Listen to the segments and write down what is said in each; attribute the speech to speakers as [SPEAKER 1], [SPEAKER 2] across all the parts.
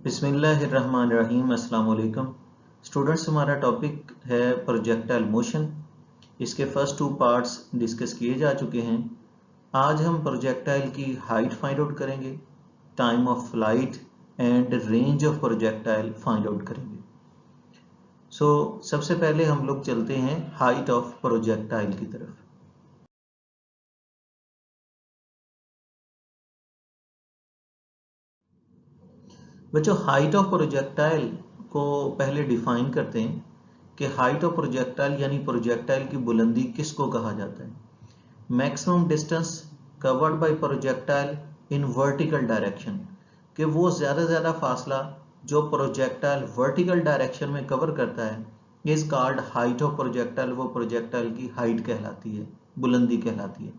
[SPEAKER 1] बिस्मिल्लाहिर्रहमानिर्रहीम। अस्सलाम वालेकुम स्टूडेंट्स, हमारा टॉपिक है प्रोजेक्टाइल मोशन। इसके फर्स्ट टू पार्ट्स डिस्कस किए जा चुके हैं। आज हम प्रोजेक्टाइल की हाइट फाइंड आउट करेंगे, time of flight and range of projectile find out करेंगे। सबसे पहले हम लोग चलते हैं हाइट ऑफ प्रोजेक्टाइल की तरफ। बच्चों, हाइट ऑफ प्रोजेक्टाइल को पहले डिफाइन करते हैं कि हाइट ऑफ प्रोजेक्टाइल यानी प्रोजेक्टाइल की बुलंदी किसको कहा जाता है। Maximum distance covered by projectile in vertical direction, कि वो ज़्यादा फासला जो प्रोजेक्टाइल वर्टिकल डायरेक्शन में कवर करता है is called height of projectile. वो प्रोजेक्टाइल की हाइट कहलाती है, बुलंदी कहलाती है।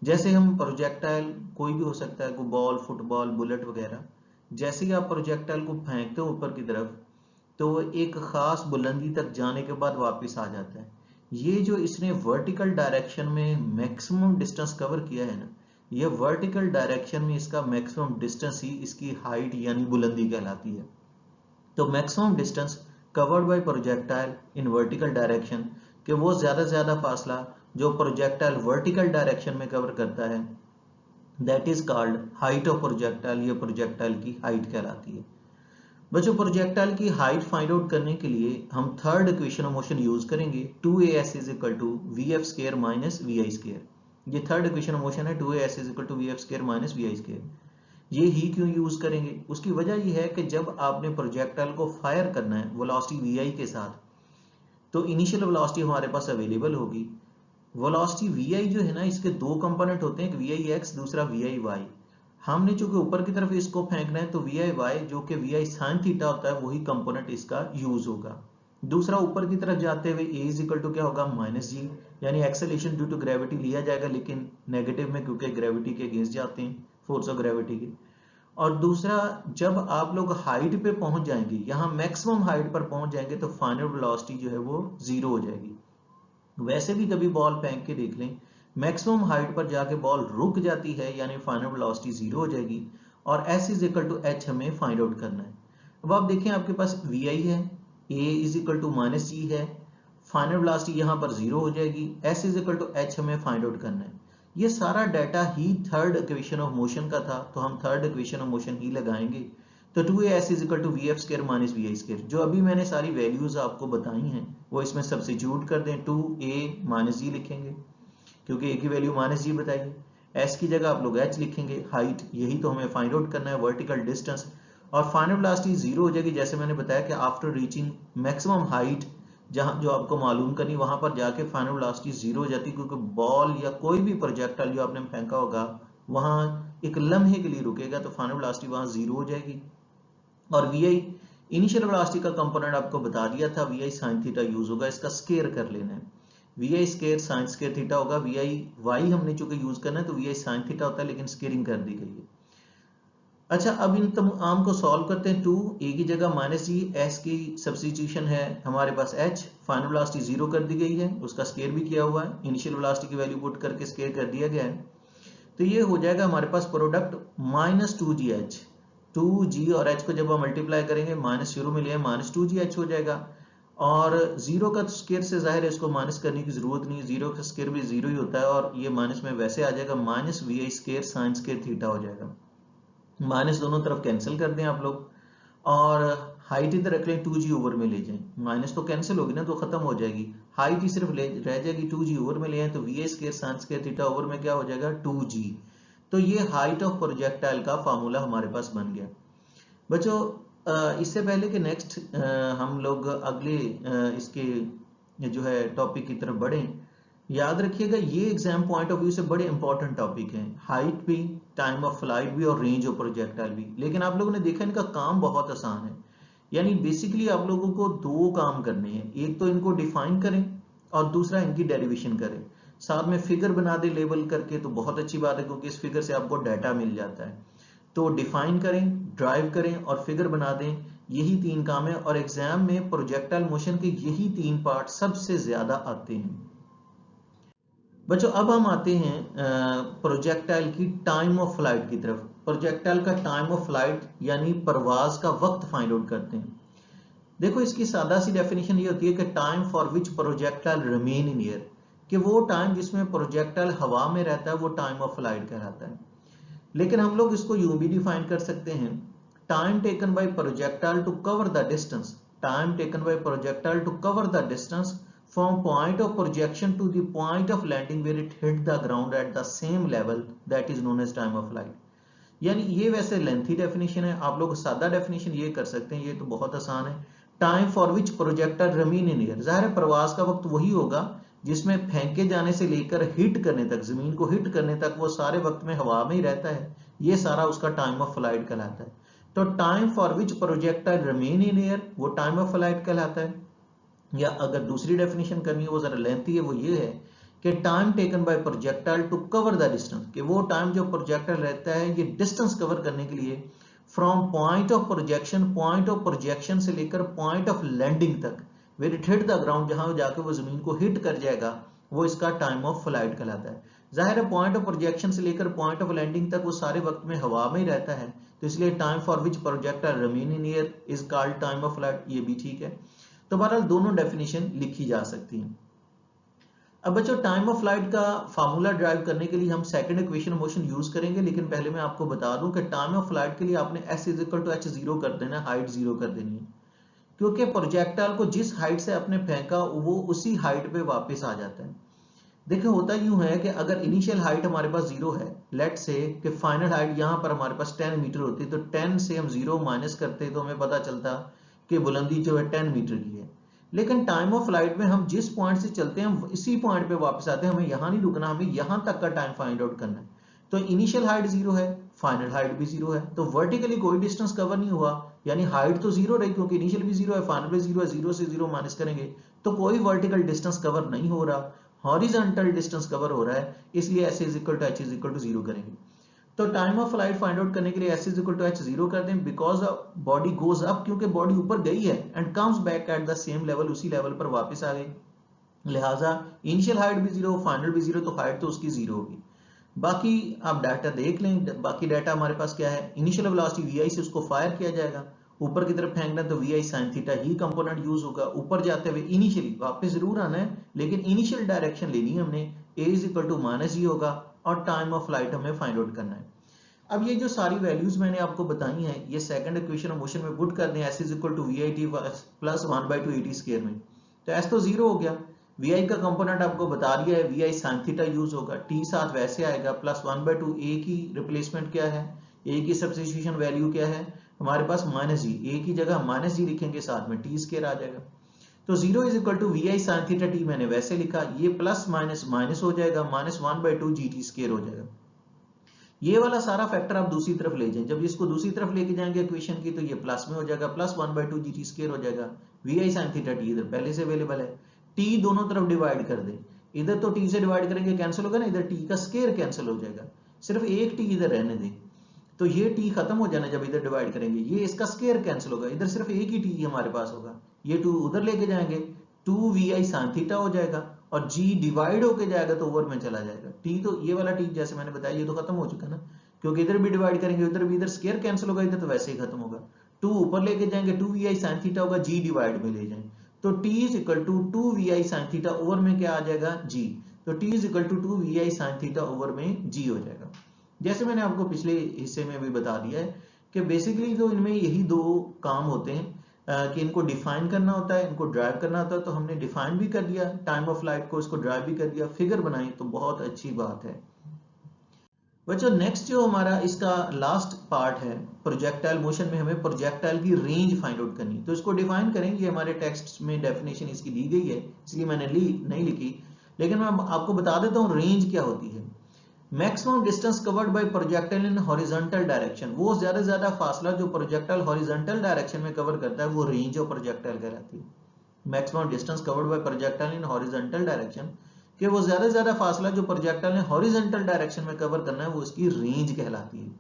[SPEAKER 1] जैसे हम प्रोजेक्टाइल कोई भी हो सकता है, कोई बॉल, फुटबॉल, बुलेट वगैरह, जैसे ही आप प्रोजेक्टाइल को फेंकते हो ऊपर की तरफ तो वो एक खास बुलंदी तक जाने के बाद वापस आ जाता है। ये जो इसने वर्टिकल डायरेक्शन में मैक्सिमम डिस्टेंस कवर किया है ना, ये वर्टिकल डायरेक्शन में इसका मैक्सिमम डिस्टेंस ही इसकी हाइट यानी बुलंदी कहलाती है। तो maximum distance covered by projectile in vertical direction, कि वो ज्यादा फासला जो प्रोजेक्टाइल वर्टिकल डायरेक्शन में कवर करता है, that is called height of projectile. ये प्रोजेक्टाइल की हाइट कहलाती है। बच्चों, प्रोजेक्टाइल की हाइट फाइंड आउट करने के लिए हम third equation of motion use करेंगे, 2as is equal to vf square minus vi square. ये थर्ड इक्वेशन ऑफ मोशन है, 2as is equal to vf square minus vi square. ये ही क्यों यूज करेंगे? उसकी वजह यह है कि जब आपने प्रोजेक्टाइल को फायर करना है वेलोसिटी vi के साथ, तो इनिशियल वेलोसिटी हमारे पास अवेलेबल होगी। वेलोसिटी vi जो है ना, इसके दो कंपोनेंट होते हैं, एक vix, दूसरा vi। हमने चूंकि ऊपर की तरफ इसको फेंकना है तो vi जो कि vi sin थीटा होता है वही कंपोनेंट इसका यूज होगा। दूसरा, ऊपर की तरफ जाते हुए a इज इक्वल टू क्या होगा, माइनस जी, यानी एक्सेलेरेशन ड्यू टू ग्रेविटी लिया जाएगा, लेकिन नेगेटिव में, क्योंकि ग्रेविटी के अगेंस्ट जाते हैं, फोर्स ऑफ ग्रेविटी के। और दूसरा, जब आप लोग हाइट पे पहुंच जाएंगे, यहाँ मैक्सिमम हाइट पर पहुंच जाएंगे, तो फाइनल वेलोसिटी जो है वो जीरो हो जाएगी। वैसे भी कभी बॉल फेंक के देख लें, मैक्सिमम हाइट पर जाके बॉल रुक जाती है, यानी फाइनल वेलोसिटी जीरो हो जाएगी। और s is equal to h हमें फाइंड आउट करना है। अब आप देखें, आपके पास vi है, a is equal to minus g है, फाइनल वेलोसिटी यहाँ पर जीरो हो जाएगी, s is equal to h हमें फाइंड आउट करना है। ये सारा डाटा ही थर्ड इक्वेशन ऑफ मोशन का था, तो हम थर्ड इक्वेशन ऑफ मोशन ही लगाएंगे। तो 2as is equal to v f square minus we I square, जो अभी मैंने सारी वैल्यूज आपको बताई हैं वो इसमें सब्सिट्यूट कर दें। 2a माइनस जी लिखेंगे, क्योंकि a की वैल्यू माइनस जी बताई है। s की जगह आप लोग h लिखेंगे, हाइट, यही तो हमें फाइंड आउट करना है, वर्टिकल डिस्टेंस। और फाइनल वेलोसिटी जीरो हो जाएगी, जैसे मैंने बताया कि आफ्टर रीचिंग मैक्सिमम हाइट, जहां जो आपको मालूम करनी, वहां पर जाके फाइनल वेलोसिटी जीरो हो जाती है, क्योंकि बॉल या कोई भी प्रोजेक्टाइल जो आपने फेंका होगा वहां एक लम्हे के लिए रुकेगा, तो फाइनल वेलोसिटी वहां जीरो हो जाएगी। और vi इनिशियल वेलोसिटी का कंपोनेंट आपको बता दिया था, vi sin थीटा यूज होगा, इसका स्केयर कर लेना है, vi square sin square theta होगा। vi y हमने चूंकि यूज करना है तो vi sin थीटा होता है, लेकिन स्केयरिंग कर दी गई है। अच्छा, अब इन तमाम को सॉल्व करते हैं। 2a की जगह माइनस जी, s की सब्स्टिट्यूशन है हमारे पास h, फाइनल वेलोसिटी जीरो कर दी गई है, उसका स्केयर भी किया हुआ है, इनिशियल वेलोसिटी की वैल्यू पुट करके स्केयर कर दिया गया है। तो ये हो जाएगा हमारे पास प्रोडक्ट माइनस 2gh। 2g और h को जब हम मल्टीप्लाई करेंगे, माइनस शुरू में लिया, माइनस 2gh हो जाएगा। और जीरो का स्केयर से जाहिर है इसको माइनस करने की जरूरत नहीं, जीरो का स्केयर भी जीरो ही होता है, और ये माइनस में वैसे आ जाएगा, minus vi square sine square theta हो जाएगा। माइनस दोनों तरफ कैंसिल कर दें आप लोग, और हाइट इधर रख लें, 2g ओवर में ले जाएं, माइनस तो कैंसिल होगी ना, तो खत्म हो जाएगी, हाइट ही सिर्फ रह जाएगी। 2g ओवर में ले आए तो vi square sine square theta over में क्या हो जाएगा, 2g। तो ये हाइट ऑफ प्रोजेक्टाइल का फार्मूला हमारे पास बन गया। बच्चों, इससे पहले कि नेक्स्ट हम लोग अगले इसके जो है टॉपिक की तरफ बढ़ें, याद रखिएगा ये एग्जाम पॉइंट ऑफ व्यू से बड़े इंपॉर्टेंट टॉपिक हैं, हाइट भी, टाइम ऑफ फ्लाइट भी, और रेंज ऑफ प्रोजेक्टाइल भी। लेकिन आप लोगों ने देखा इनका काम बहुत आसान है। यानी बेसिकली आप लोगों को दो काम करने हैं, एक तो इनको डिफाइन करें और दूसरा इनकी डेरिवेशन करें। साथ में फिगर बना दे लेबल करके, तो बहुत अच्छी बात है, क्योंकि इस फिगर से आपको डाटा मिल जाता है। तो डिफाइन करें, ड्राइव करें और फिगर बना दें, यही तीन काम है। और एग्जाम में प्रोजेक्टाइल मोशन के यही तीन पार्ट सबसे ज्यादा आते हैं। बच्चों, अब हम आते हैं प्रोजेक्टाइल की टाइम ऑफ फ्लाइट की तरफ। प्रोजेक्टाइल का टाइम ऑफ फ्लाइट यानी परवाज का वक्त फाइंड आउट करते हैं। देखो इसकी सादा सी डेफिनेशन ये होती है कि time for which projectile remain in air, कि वो टाइम जिसमें प्रोजेक्टाइल हवा में रहता है वो टाइम ऑफ फ्लाइट कहलाता है। लेकिन हम लोग इसको यूं भी डिफाइन कर सकते हैं, time taken by projectile to cover the distance, time taken by projectile to cover the distance from point of projection to the point of landing where it hit the ground at the same level, that is known as time of flight. यानी ये वैसे lengthy definition है, आप लोग सादा definition ये कर सकते हैं, ये तो बहुत आसान है। Time for which projectile remain in air, जाहिर है प्रवास का वक्त वही होगा जिसमें फेंके जाने से लेकर हिट करने तक, जमीन को हिट करने तक वो सारे वक्त में हवा में ही रहता है, ये सारा उसका टाइम ऑफ फ्लाइट कहलाता है। तो time for which projectile remain in air वो टाइम ऑफ फ्लाइट कहलाता है। या अगर दूसरी डेफिनेशन करनी है वो जरा लेंथी है, वो ये है कि time taken by projectile to cover the distance, कि वो टाइम जो प्रोजेक्टाइल रहता है ये डिस्टेंस कवर करने के लिए from point of projection, point of projection से लेकर पॉइंट ऑफ लैंडिंग तक, where it hit the ground, जहां जाके वो जमीन को हिट कर जाएगा, वो इसका टाइम ऑफ फ्लाइट कहलाता है। जाहिर है पॉइंट ऑफ प्रोजेक्शन से लेकर पॉइंट ऑफ लैंडिंग तक वो सारे वक्त में हवा में ही रहता है, तो इसलिए time for which projectile remain in air is called time of flight, ये भी ठीक है। तो बहरहाल दोनों डेफिनेशन लिखी जा सकती हैं। अब बच्चों टाइम ऑफ फ्लाइट का फार्मूला ड्राइव करने के लिए हम सेकंड इक्वेशन मोशन यूज करेंगे, लेकिन पहले मैं आपको बता दूं कि टाइम ऑफ फ्लाइट के लिए आपने s is equal to h0 कर देना, हाइट 0 कर देनी है, क्योंकि प्रोजेक्टाइल को जिस हाइट से आपने फेंका वो उसी हाइट पे वापस आ जाता है। देखिए होता यूं है कि अगर इनिशियल हाइट हमारे पास 0 है, लेट से कि फाइनल हाइट यहां पर हमारे पास 10 मीटर होती, तो 10 से हम 0 माइनस करते तो हमें पता चलता कि बुलंदी जो है 10 मीटर की है। लेकिन टाइम ऑफ फ्लाइट में हम जिस पॉइंट से चलते हैं इसी पॉइंट पे वापस आते हैं, हमें यहां नहीं रुकना, हमें यहां तक का टाइम फाइंड आउट करना है। तो इनिशियल हाइट 0 है, फाइनल हाइट भी 0 है, तो वर्टिकली कोई डिस्टेंस कवर नहीं हुआ, यानी हाइट तो 0 रही क्योंकि इनिशियल भी 0 है, फाइनल भी 0 है, 0 से 0 माइनस करेंगे तो कोई वर्टिकल डिस्टेंस कवर नहीं हो रहा, हॉरिजॉन्टल डिस्टेंस कवर हो रहा है, इसलिए s is equal to h is equal to 0 करेंगे। तो time of flight find out करने के लिए s is equal to h 0 कर दें, बिकॉज बॉडी गोज अप, क्योंकि बॉडी ऊपर गई है, and comes back at the same level, उसी लेवल पर वापस आ गई, लिहाजा इनिशियल हाइट भी 0, फाइनल भी 0, तो हाइट तो उसकी 0 होगी। बाकी आप डाटा देख लें, बाकी डाटा हमारे पास क्या है, इनिशियल वेलोसिटी vi से उसको फायर किया जाएगा, ऊपर की तरफ फेंकना तो vi sin थीटा ही कंपोनेंट यूज होगा, ऊपर जाते हुए इनिशियली वापस जरूर आना है, लेकिन इनिशियल डायरेक्शन लेनी है हमने, a is equal to minus g होगा, और टाइम ऑफ फ्लाइट हमें फाइंड आउट करना है। अब ये जो सारी वैल्यूज मैंने आपको बताई हैं, ये सेकंड इक्वेशन ऑफ मोशन में पुट कर दें, s is equal to vi t plus 1/2 at square में, तो s तो 0 हो गया, vi का कंपोनेंट आपको बता दिया है, vi sin थीटा यूज होगा, t साथ वैसे आएगा, प्लस 1/2 a की रिप्लेसमेंट क्या है, a की सब्स्टिट्यूशन वैल्यू क्या है हमारे पास माइनस जी, a की जगह माइनस जी लिखेंगे, साथ में t स्क्वायर आ जाएगा, तो 0 is equal to vi sin theta t मैंने वैसे लिखा, ये प्लस माइनस माइनस हो जाएगा, माइनस 1/2 gt स्क्वायर हो जाएगा। ये वाला सारा फैक्टर आप दूसरी तरफ ले जाएं, जब इसको दूसरी तरफ लेके जाएंगे इक्वेशन की, तो ये प्लस में हो जाएगा, प्लस 1/2 gt स्क्वायर हो जाएगा, vi sin थीटा t इधर पहले से अवेलेबल है, t दोनों तरफ डिवाइड कर दें, इधर तो t से डिवाइड करेंगे कैंसिल होगा ना, इधर t का स्क्वायर कैंसिल हो जाएगा, सिर्फ एक t इधर रहने दें, तो ये t खत्म हो जाना जब इधर डिवाइड करेंगे, ये इसका स्क्वायर कैंसिल होगा, इधर सिर्फ एक ही t हमारे पास होगा, ये 2 उधर लेके जाएंगे 2vi sin थीटा हो जाएगा, और g डिवाइड होके जाएगा तो ओवर में चला जाएगा, t तो ये वाला t जैसे मैंने बताया ये तो खत्म हो चुका ना, क्योंकि इधर भी डिवाइड करेंगे उधर भी, इधर स्क्वायर कैंसिल होगा, इधर तो वैसे ही खत्म होगा, 2 ऊपर लेके जाएंगे 2vi sin थीटा होगा, g डिवाइड में ले जाएं, तो t is equal to 2vi sin theta over में क्या आ जाएगा g, तो t is equal to 2vi sin theta over में g हो जाएगा। जैसे मैंने आपको पिछले हिस्से में भी बता दिया है कि बेसिकली तो इनमें यही दो काम होते हैं कि इनको डिफाइन करना होता है, इनको ड्राइव करना होता है, तो हमने डिफाइन भी कर दिया टाइम ऑफ फ्लाइट को, इसको ड्राइव भी कर दिया, फिगर बनाई, तो बहुत अच्छी बात है। बच्चों नेक्स्ट जो हमारा इसका लास्ट पार्ट है, प्रोजेक्टाइल मोशन में हमें प्रोजेक्टाइल की रेंज फाइंड आउट करनी, तो इसको डिफाइन करेंगे, हमारे टेक्स्ट में डेफिनेशन इसकी दी गई है इसलिए मैंने नहीं लिखी, लेकिन मैं आपको बता देता हूँ रेंज क्या होती है। Maximum distance covered by projectile in horizontal direction, वो ज्यादा फासला जो प्रोजेक्टाइल हॉरिजॉन्टल डायरेक्शन में कवर करता है वो रेंज ऑफ प्रोजेक्टाइल कहलाती है। Maximum distance covered by projectile in horizontal direction, कि वो ज्यादा फासला जो प्रोजेक्टाइल ने हॉरिजॉन्टल डायरेक्शन में कवर करना है वो इसकी रेंज कहलाती है,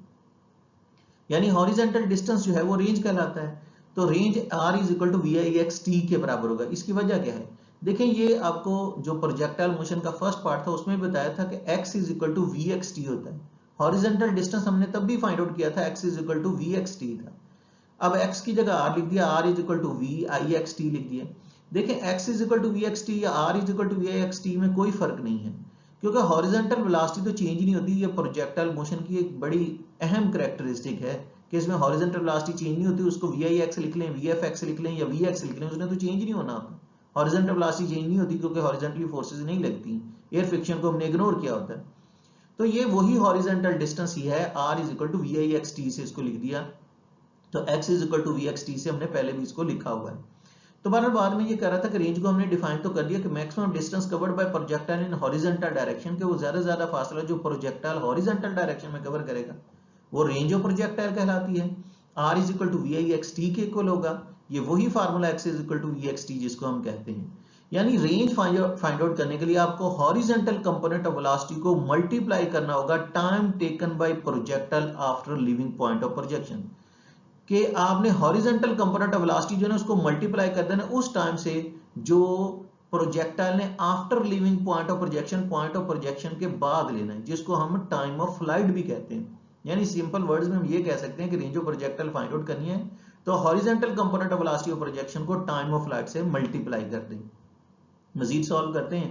[SPEAKER 1] यानी हॉरिजॉन्टल डिस्टेंस जो है वो रेंज कहलाता है। तो range r is equal to vi/t के बराबर होगा। इसकी वजह क्या है, देखें ये आपको जो प्रोजेक्टाइल मोशन का फर्स्ट पार्ट था उसमें बताया था कि x is equal to vxt होता है, हॉरिजॉन्टल डिस्टेंस हमने तब भी फाइंड आउट किया था, x is equal to V X T था। अब x की जगह r लिख दिया, r is equal to V I X T लिख दिया। देखिए x is equal to V X T या r is equal to V I X T में कोई फर्क नहीं है, क्योंकि हॉरिजॉन्टल वेलोसिटी तो चेंज नहीं होती। ये प्रोजेक्टाइल मोशन की एक बड़ी अहम कैरेक्टरिस्टिक है कि इसमें हॉरिजॉन्टल वेलोसिटी चेंज नहीं होती। उसको वी आई एक्स लिख लें, वी एफ एक्स लिख लें या वी एक्स लिख लें, उसने तो चेंज नहीं होना होता। हॉरिजॉन्टल वेलोसिटी चेंज नहीं होती क्योंकि हॉरिजॉन्टली फोर्सेस नहीं लगती, एयर फ्रिक्शन को हमने इग्नोर किया होता है। तो ये वही हॉरिजॉन्टल डिस्टेंस ही है, r is equal to V I X T से इसको लिख दिया। तो x is equal to V X T से हमने पहले भी इसको लिखा हुआ है। तो बाद में ये कह रहा था कि रेंज को हमने डिफाइन तो कर दिया कि maximum distance covered by projectile in horizontal direction, के वो ज्यादा फासला जो प्रोजेक्टाइल हॉरिजॉन्टल डायरेक्शन में कवर करेगा वो रेंज ऑफ प्रोजेक्टाइल कहलाती है। r is equal to V I X T के इक्वल होगा। ये वही formula x is equal to V X T जिसको हम कहते हैं। यानी रेंज फाइंड आउट करने के लिए आपको हॉरिजॉन्टल कंपोनेंट ऑफ वेलोसिटी को मल्टीप्लाई करना होगा time taken by projectile after leaving point of projection, कि आपने हॉरिजॉन्टल कंपोनेंट ऑफ वेलोसिटी जो है उसको मल्टीप्लाई कर देना उस टाइम से जो प्रोजेक्टाइल ने after leaving point of projection के बाद लेना है, जिसको हम टाइम ऑफ फ्लाइट भी कहते हैं। यानी सिंपल वर्ड्स में हम ये कह सकते हैं कि range of projectile find out करनी है तो horizontal component of velocity of projection को टाइम ऑफ फ्लाइट से मल्टीप्लाई कर दें। मजीद सॉल्व करते हैं।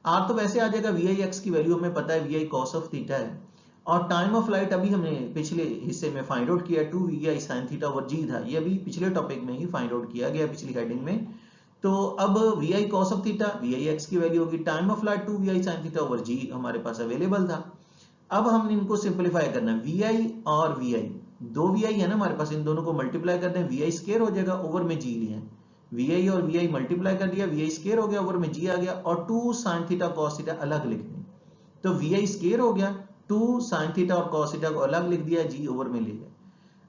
[SPEAKER 1] आर तो वैसे आ जाएगा वी आई एक्स की वैल्यू हमें पता है V I cos of theta है, और टाइम ऑफ फ्लाइट अभी हमने पिछले हिस्से में फाइंड आउट किया 2 v i sine theta over g था। ये अभी पिछले टॉपिक में ही फाइंड आउट किया गया पिछली हेडिंग में। तो अब v I cos of theta v I x की वैल्यू होगी, time of flight 2 v i sine theta over g हमारे पास अवेलेबल था। अब हमने इनको सिंपलीफाई करना है, वी आई और वी आई, दो वी आई है ना हमारे पास, इन दोनों को मल्टीप्लाई कर दें, वी आई स्क्वायर हो जाएगा, ओवर में जी लिया, वी आई और वी आई मल्टीप्लाई कर दिया, वी आई स्क्वायर हो गया, ओवर में जी आ गया, और 2 साइन थीटा कॉस थीटा अलग लिख दें। तो वी आई स्क्वायर हो गया, 2 साइन थीटा और कॉस थीटा को अलग लिख दिया, जी ओवर में ले गया।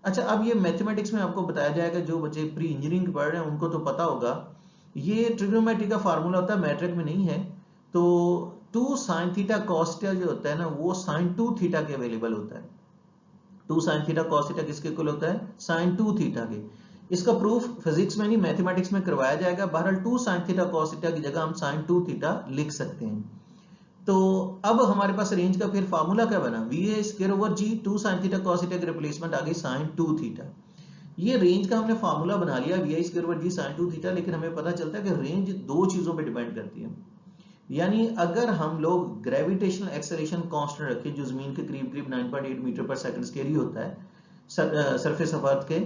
[SPEAKER 1] अच्छा, अब ये मैथमेटिक्स में आपको बताया जाएगा, जो बच्चे प्री इंजीनियरिंग पढ़ रहे हैं उनको तो पता होगा, ये ट्रिग्नोमेट्री का फार्मूला होता है, मैट्रिक में नहीं है। तो 2 साइन थीटा कॉस थीटा जो होता है ना, वो साइन 2 थीटा के अवेलेबल होता है। 2 साइन थीटा कॉस थीटा किसके इक्वल होता है? साइन 2 थीटा के। इसका प्रूफ फिजिक्स में नहीं मैथमेटिक्स में करवाया जाएगा। बहरहाल 2 साइन थीटा कॉस थीटा की जगह हम साइन 2 थीटा लिख सकते हैं। तो अब हमारे पास रेंज का फिर फार्मूला क्या बना, V A square over G, 2 sine theta cos theta की रिप्लेसमेंट आ गई साइन 2 थीटा। ये रेंज का हमने फार्मूला बना लिया वी आई square over G sine 2 theta, लेकिन हमें पता चलता है कि रेंज दो चीजों पे डिपेंड करती है। यानी अगर हम लोग ग्रेविटेशनल एक्सेलरेशन कांस्टेंट रखें जो जमीन के करीब करीब 9.8 मीटर पर सेकंड स्क्वायर ही होता है सरफेस ऑफ अर्थ के,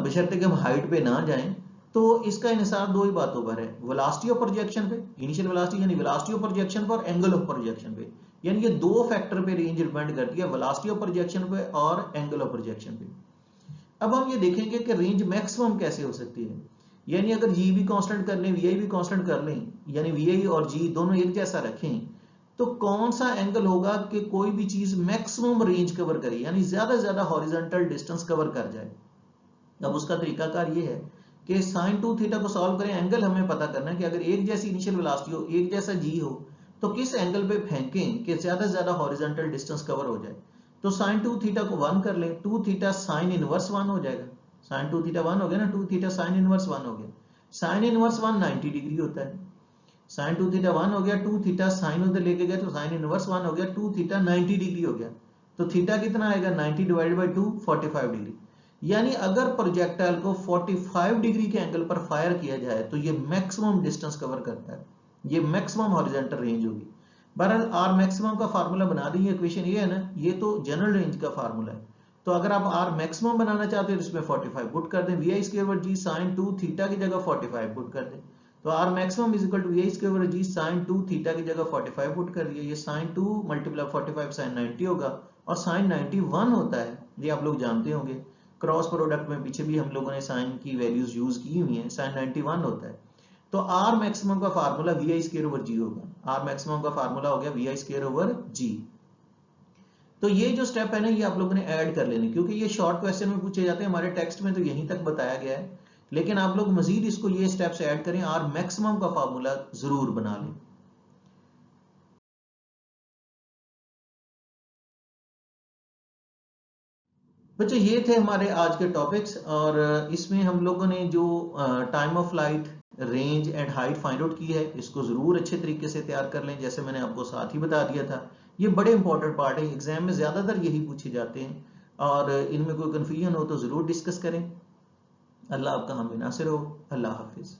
[SPEAKER 1] बशर्ते कि हम हाइट पे ना जाएं, तो इसका इन्हिसार दो ही बातों पर है, वेलोसिटी ऑफ प्रोजेक्शन पे, इनिशियल वेलोसिटी यानी वेलोसिटी ऑफ प्रोजेक्शन पर, एंगल ऑफ प्रोजेक्शन पे। यानी ये दो फैक्टर पे रेंज डिपेंड करती है, वेलोसिटी ऑफ प्रोजेक्शन पे और एंगल ऑफ प्रोजेक्शन पे। अब हम ये देखेंगे कि रेंज मैक्सिमम कैसे हो सकती है। यानी अगर जी भी कांस्टेंट कर लें, वी आई भी कांस्टेंट कर लें, यानी वी आई और जी दोनों एक जैसा रखें, तो कौन सा एंगल होगा कि कोई भी चीज मैक्सिमम रेंज कवर करे, यानी ज्यादा से ज्यादा हॉरिजॉन्टल डिस्टेंस कवर कर जाए। अब उसका तरीकाकार ये है कि साइन 2 थीटा को सॉल्व करें, एंगल हमें पता करना है कि अगर एक जैसी इनिशियल वेलोसिटी हो, एक जैसा जी हो, तो किस एंगल पे फेंकें कि ज्यादा से ज्यादा हॉरिजॉन्टल डिस्टेंस कवर हो जाए। तो साइन 2 थीटा को 1 कर लें, 2 थीटा साइन इनवर्स 1 हो जाएगा, साइन 2 थीटा 1 हो गया ना, 2 थीटा साइन इनवर्स 1 हो गया। साइन इनवर्स 1 90 डिग्री होता है, साइन 2 थीटा 1 हो गया, 2 थीटा साइन उधर लेके गए तो साइन इनवर्स 1 हो गया, 2 थीटा 90 डिग्री हो गया। तो थीटा कितना आएगा, 90 डिवाइडेड बाय 2 45 डिग्री। यानी अगर प्रोजेक्टाइल को 45 डिग्री के एंगल पर फायर किया जाए तो ये मैक्सिमम डिस्टेंस कवर करता है, ये मैक्सिमम हॉरिजॉन्टल रेंज होगी। बहरहाल आर मैक्सिमम का फार्मूला बना दी, इक्वेशन ये है ना, ये तो जनरल रेंज का फार्मूला है। तो अगर आप आर मैक्सिमम बनाना चाहते हो तो इसमें 45 पुट कर दें, वी आई square over G sine 2 theta की जगह 45 पुट कर दें। तो R maximum is equal to V I square over G sine 2 theta की जगह 45 पुट कर दिया। ये साइन 2 मल्टीप्लाई 45 साइन 90 होगा, और साइन 91 होता है, ये आप लोग जानते होंगे, क्रॉस प्रोडक्ट में पीछे भी हम लोगों ने साइन की वैल्यूज यूज की हुई हैं, साइन 91 होता है। तो आर मैक्सिमम का फार्मूला वी आई स्क्वायर ओवर जी होगा, आर मैक्सिमम का फार्मूला हो गया वी आई स्क्वायर ओवर जी। तो ये जो स्टेप है ना, ये आप लोगों ने ऐड कर लेने, क्योंकि ये शॉर्ट क्वेश्चन में पूछे जाते हैं, हमारे टेक्स्ट में तो यहीं तक बताया गया है, लेकिन आप लोग मजीद इसको ये स्टेप्स ऐड करें, आर मैक्सिमम का फार्मूला जरूर बना लें। बच्चों ये थे हमारे आज के टॉपिक्स, और इसमें हम लोगों ने जो time of flight, range and height find out की है, इसको जरूर अच्छे तरीके से तैयार कर लें, जैसे मैंने आपको साथ ही बता दिया था ये बड़े इंपॉर्टेंट पार्ट है, एग्जाम में ज्यादातर यही पूछे जाते हैं, और इनमें कोई कंफ्यूजन हो तो जरूर डिस्कस करें। अल्लाह आपका हामी नासिर हो। अल्लाह हाफिज।